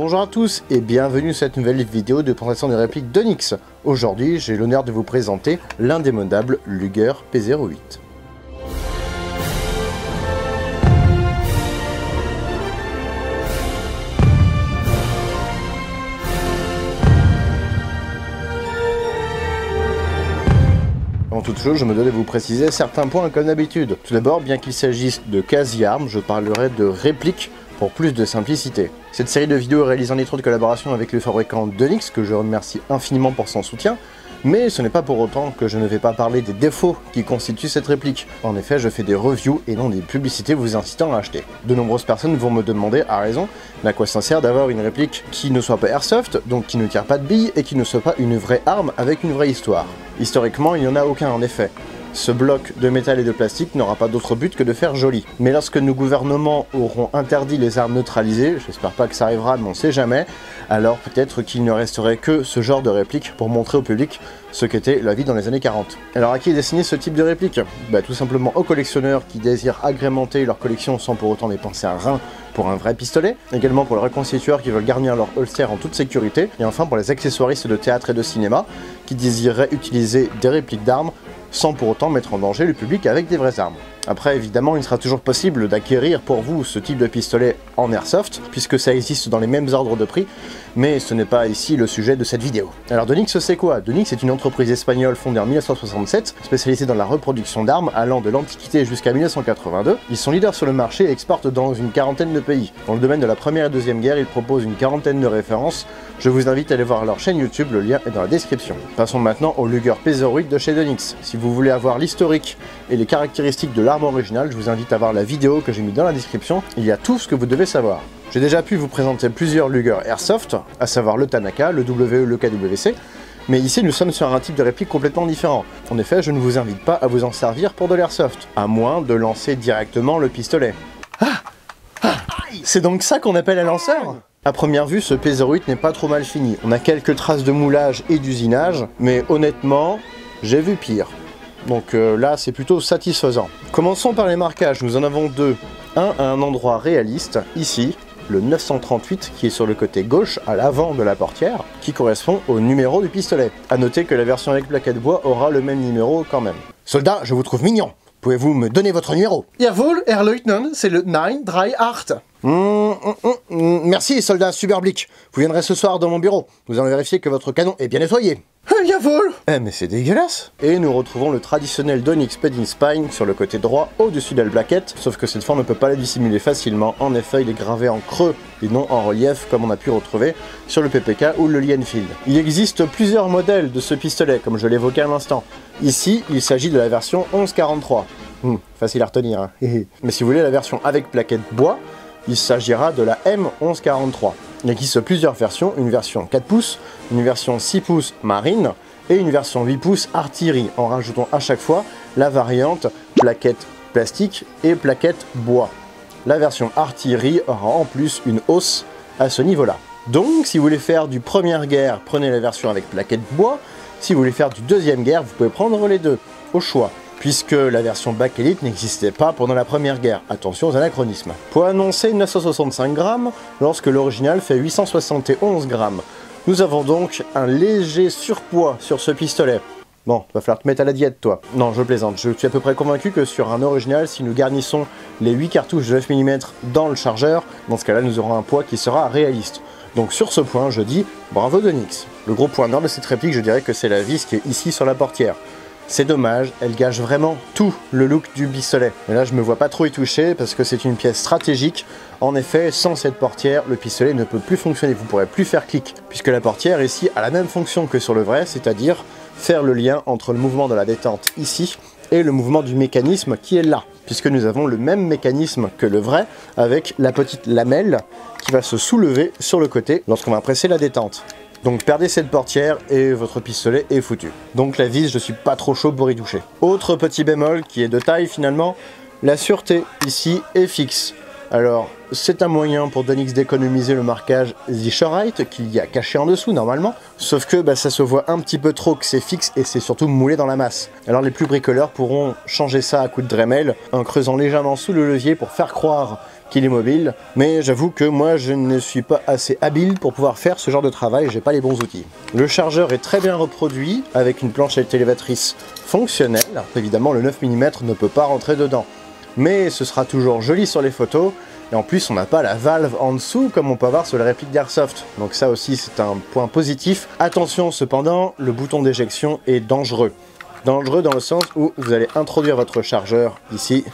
Bonjour à tous et bienvenue sur cette nouvelle vidéo de présentation des répliques d'Onyx. Aujourd'hui, j'ai l'honneur de vous présenter l'indémodable Luger P08. Avant toute chose, je me dois de vous préciser certains points comme d'habitude. Tout d'abord, bien qu'il s'agisse de quasi-armes, je parlerai de répliques pour plus de simplicité. Cette série de vidéos est réalisée en étroite collaboration avec le fabricant d'Onyx, que je remercie infiniment pour son soutien, mais ce n'est pas pour autant que je ne vais pas parler des défauts qui constituent cette réplique. En effet, je fais des reviews et non des publicités vous incitant à acheter. De nombreuses personnes vont me demander, à raison, mais à quoi ça sert d'avoir une réplique qui ne soit pas airsoft, donc qui ne tire pas de billes, et qui ne soit pas une vraie arme avec une vraie histoire. Historiquement, il n'y en a aucun en effet. Ce bloc de métal et de plastique n'aura pas d'autre but que de faire joli. Mais lorsque nos gouvernements auront interdit les armes neutralisées, j'espère pas que ça arrivera, mais on sait jamais, alors peut-être qu'il ne resterait que ce genre de réplique pour montrer au public ce qu'était la vie dans les années 40. Alors à qui est destiné ce type de réplique? Tout simplement aux collectionneurs qui désirent agrémenter leur collection sans pour autant dépenser un rein pour un vrai pistolet, également pour les reconstitueurs qui veulent garnir leur holster en toute sécurité, et enfin pour les accessoiristes de théâtre et de cinéma qui désireraient utiliser des répliques d'armes sans pour autant mettre en danger le public avec des vraies armes. Après, évidemment, il sera toujours possible d'acquérir pour vous ce type de pistolet en airsoft, puisque ça existe dans les mêmes ordres de prix, mais ce n'est pas ici le sujet de cette vidéo. Alors Onyx, c'est quoi? Onyx est une entreprise espagnole fondée en 1967, spécialisée dans la reproduction d'armes allant de l'Antiquité jusqu'à 1982. Ils sont leaders sur le marché et exportent dans une quarantaine de pays. Dans le domaine de la Première et Deuxième Guerre, ils proposent une quarantaine de références. Je vous invite à aller voir leur chaîne YouTube, le lien est dans la description. Passons maintenant au Luger P08 de chez Onyx. Si vous voulez avoir l'historique et les caractéristiques de l'arme originale, je vous invite à voir la vidéo que j'ai mis dans la description, il y a tout ce que vous devez savoir. J'ai déjà pu vous présenter plusieurs Luger Airsoft, à savoir le Tanaka, le WE, le KWC, mais ici nous sommes sur un type de réplique complètement différent. En effet, je ne vous invite pas à vous en servir pour de l'airsoft, à moins de lancer directement le pistolet. C'est donc ça qu'on appelle un lanceur? À première vue, ce P08 n'est pas trop mal fini. On a quelques traces de moulage et d'usinage, mais honnêtement, j'ai vu pire. Donc là, c'est plutôt satisfaisant. Commençons par les marquages, nous en avons deux. Un à un endroit réaliste, ici, le 938 qui est sur le côté gauche, à l'avant de la portière, qui correspond au numéro du pistolet. A noter que la version avec plaquette bois aura le même numéro quand même. Soldat, je vous trouve mignon. Pouvez-vous me donner votre numéro? Jawohl, Herr Leutnant, c'est le 938. Merci, soldat Superblick. Vous viendrez ce soir dans mon bureau. Nous allons vérifier que votre canon est bien nettoyé. Jawohl. Mais c'est dégueulasse. Et nous retrouvons le traditionnel d'Onyx Padding Spine sur le côté droit, au-dessus de la plaquette, sauf que cette fois on ne peut pas la dissimuler facilement. En effet, il est gravé en creux et non en relief, comme on a pu retrouver sur le PPK ou le Lee Enfield. Il existe plusieurs modèles de ce pistolet, comme je l'évoquais à l'instant. Ici, il s'agit de la version 1143. Facile à retenir, hein. Mais si vous voulez la version avec plaquette bois, il s'agira de la M1143. Il existe plusieurs versions, une version 4 pouces, une version 6 pouces marine et une version 8 pouces artillerie, en rajoutant à chaque fois la variante plaquette plastique et plaquette bois. La version artillerie aura en plus une hausse à ce niveau-là. Donc si vous voulez faire du première guerre, prenez la version avec plaquette bois. Si vous voulez faire du deuxième guerre, vous pouvez prendre les deux, au choix, puisque la version Bakelite n'existait pas pendant la première guerre. Attention aux anachronismes. Poids annoncé 965 grammes, lorsque l'original fait 871 grammes. Nous avons donc un léger surpoids sur ce pistolet. Bon, va falloir te mettre à la diète, toi. Non, je plaisante. Je suis à peu près convaincu que sur un original, si nous garnissons les 8 cartouches de 9 mm dans le chargeur, dans ce cas-là, nous aurons un poids qui sera réaliste. Donc sur ce point, je dis bravo d'Onyx. Le gros point noir de cette réplique, je dirais que c'est la vis qui est ici sur la portière. C'est dommage, elle gâche vraiment tout le look du pistolet. Et là, je me vois pas trop y toucher parce que c'est une pièce stratégique. En effet, sans cette portière, le pistolet ne peut plus fonctionner. Vous ne pourrez plus faire clic, puisque la portière ici a la même fonction que sur le vrai, c'est-à-dire faire le lien entre le mouvement de la détente ici et le mouvement du mécanisme qui est là, puisque nous avons le même mécanisme que le vrai avec la petite lamelle qui va se soulever sur le côté lorsqu'on va presser la détente. Donc perdez cette portière et votre pistolet est foutu. Donc la vis, je suis pas trop chaud pour y toucher. Autre petit bémol qui est de taille finalement, la sûreté ici est fixe. Alors c'est un moyen pour Onyx d'économiser le marquage The Shorite qu'il y a caché en dessous normalement, sauf que ça se voit un petit peu trop que c'est fixe et c'est surtout moulé dans la masse. Alors les plus bricoleurs pourront changer ça à coup de Dremel en creusant légèrement sous le levier pour faire croire qu'il est mobile, mais j'avoue que moi je ne suis pas assez habile pour pouvoir faire ce genre de travail, j'ai pas les bons outils. Le chargeur est très bien reproduit avec une planchette élévatrice fonctionnelle. Évidemment le 9 mm ne peut pas rentrer dedans, mais ce sera toujours joli sur les photos. Et en plus, on n'a pas la valve en dessous comme on peut avoir sur les répliques d'Airsoft. Donc ça aussi, c'est un point positif. Attention cependant, le bouton d'éjection est dangereux. Dangereux dans le sens où vous allez introduire votre chargeur ici,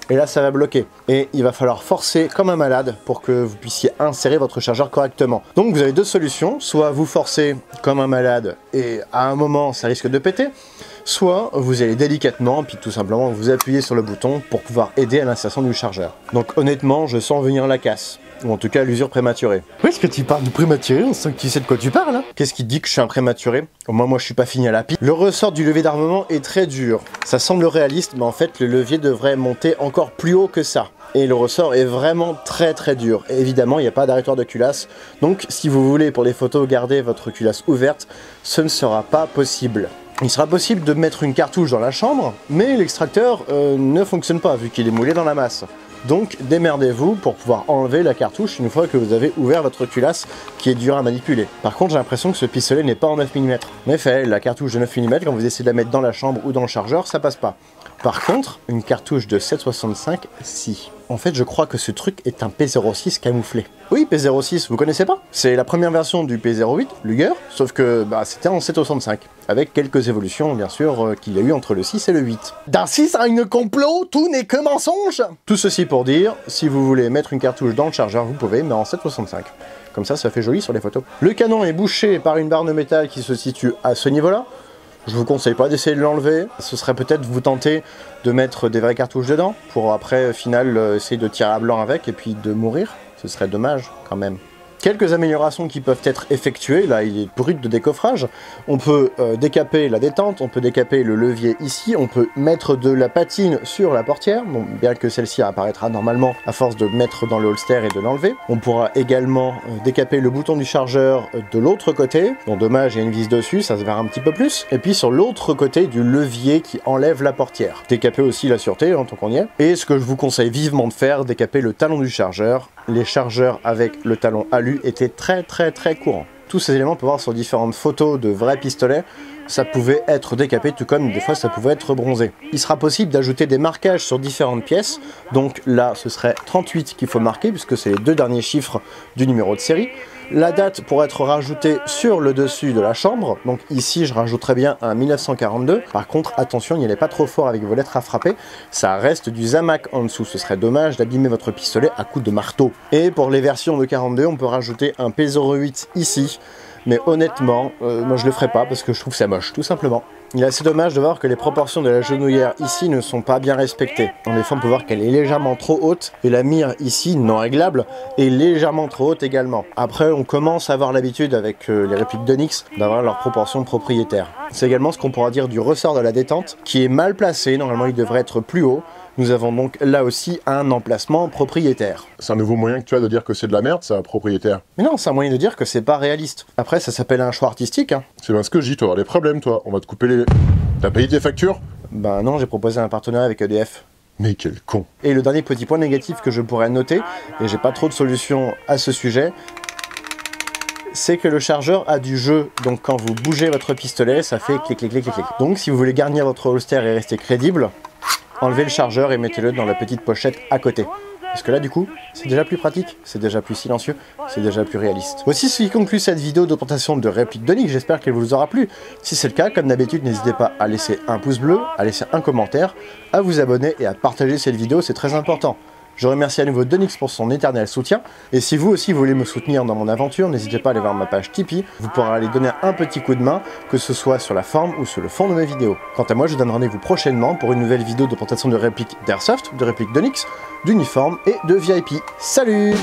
et là ça va bloquer. Et il va falloir forcer comme un malade pour que vous puissiez insérer votre chargeur correctement. Donc vous avez deux solutions, soit vous forcez comme un malade et à un moment ça risque de péter, soit vous allez délicatement, puis tout simplement vous appuyez sur le bouton pour pouvoir aider à l'insertion du chargeur. Donc honnêtement, je sens venir la casse. Ou en tout cas l'usure prématurée. Où est-ce que tu parles de prématuré? On sent que tu sais de quoi tu parles, hein. Qu'est-ce qui te dit que je suis un prématuré? Au moins moi je suis pas fini à la pile. Le ressort du levier d'armement est très dur. Ça semble réaliste, mais en fait le levier devrait monter encore plus haut que ça. Et le ressort est vraiment très dur. Et évidemment il n'y a pas d'arrêtoire de culasse. Donc si vous voulez pour les photos garder votre culasse ouverte, ce ne sera pas possible. Il sera possible de mettre une cartouche dans la chambre, mais l'extracteur ne fonctionne pas vu qu'il est moulé dans la masse. Donc démerdez-vous pour pouvoir enlever la cartouche une fois que vous avez ouvert votre culasse qui est dure à manipuler. Par contre j'ai l'impression que ce pistolet n'est pas en 9 mm. En effet, la cartouche de 9 mm, quand vous essayez de la mettre dans la chambre ou dans le chargeur, ça passe pas. Par contre, une cartouche de 7,65, si. En fait, je crois que ce truc est un P06 camouflé. Oui, P06, vous connaissez pas? C'est la première version du P08, Luger, sauf que c'était en 7,65, avec quelques évolutions, bien sûr, qu'il y a eu entre le 6 et le 8. Dans 6 ans, une complot, tout n'est que mensonge. Tout ceci pour dire, si vous voulez mettre une cartouche dans le chargeur, vous pouvez, mais en 7,65. Comme ça fait joli sur les photos. Le canon est bouché par une barre de métal qui se situe à ce niveau-là. Je vous conseille pas d'essayer de l'enlever, ce serait peut-être vous tenter de mettre des vraies cartouches dedans, pour après, au final, essayer de tirer à blanc avec et puis de mourir. Ce serait dommage, quand même. Quelques améliorations qui peuvent être effectuées, là il est brut de décoffrage. On peut décaper la détente, on peut décaper le levier ici, on peut mettre de la patine sur la portière, bon, bien que celle-ci apparaîtra normalement à force de mettre dans le holster et de l'enlever. On pourra également décaper le bouton du chargeur de l'autre côté, bon dommage il y a une vis dessus, ça se verra un petit peu plus. Et puis sur l'autre côté du levier qui enlève la portière. Décaper aussi la sûreté, hein, tant qu'on y est. Et ce que je vous conseille vivement de faire, décaper le talon du chargeur. Les chargeurs avec le talon alu étaient très courants. Tous ces éléments, on peut voir sur différentes photos de vrais pistolets, ça pouvait être décapé, tout comme des fois ça pouvait être bronzé. Il sera possible d'ajouter des marquages sur différentes pièces, donc là ce serait 38 qu'il faut marquer, puisque c'est les deux derniers chiffres du numéro de série. La date pourrait être rajoutée sur le dessus de la chambre, donc ici je rajouterais bien un 1942. Par contre attention, n'y allez pas trop fort avec vos lettres à frapper, ça reste du Zamac en dessous, ce serait dommage d'abîmer votre pistolet à coups de marteau. Et pour les versions de 42, on peut rajouter un P08 ici, mais honnêtement, moi je le ferai pas parce que je trouve ça moche, tout simplement. Il est assez dommage de voir que les proportions de la genouillère ici ne sont pas bien respectées. En effet, on peut voir qu'elle est légèrement trop haute et la mire ici, non réglable, est légèrement trop haute également. Après, on commence à avoir l'habitude avec les répliques d'Onyx d'avoir leurs proportions propriétaires. C'est également ce qu'on pourra dire du ressort de la détente qui est mal placé. Normalement, il devrait être plus haut. Nous avons donc là aussi un emplacement propriétaire. C'est un nouveau moyen que tu as de dire que c'est de la merde, ça, propriétaire. Mais non, c'est un moyen de dire que c'est pas réaliste. Après, ça s'appelle un choix artistique, hein. C'est bien ce que je dis, tu vas avoir des problèmes, toi. On va te couper les... T'as payé tes factures? Ben non, j'ai proposé un partenariat avec EDF. Mais quel con. Et le dernier petit point négatif que je pourrais noter, et j'ai pas trop de solutions à ce sujet, c'est que le chargeur a du jeu, donc quand vous bougez votre pistolet, ça fait clic clic clic clic clic. Donc si vous voulez garnir votre holster et rester crédible, enlevez le chargeur et mettez-le dans la petite pochette à côté. Parce que là du coup, c'est déjà plus pratique, c'est déjà plus silencieux, c'est déjà plus réaliste. Voici ce qui conclut cette vidéo de présentation de réplique d'Onyx, j'espère qu'elle vous aura plu. Si c'est le cas, comme d'habitude, n'hésitez pas à laisser un pouce bleu, à laisser un commentaire, à vous abonner et à partager cette vidéo, c'est très important. Je remercie à nouveau Donix pour son éternel soutien, et si vous aussi voulez me soutenir dans mon aventure, n'hésitez pas à aller voir ma page Tipeee, vous pourrez aller donner un petit coup de main, que ce soit sur la forme ou sur le fond de mes vidéos. Quant à moi, je vous donne rendez-vous prochainement pour une nouvelle vidéo de présentation de répliques d'Airsoft, de répliques d'Onyx, d'uniformes et de VIP. Salut!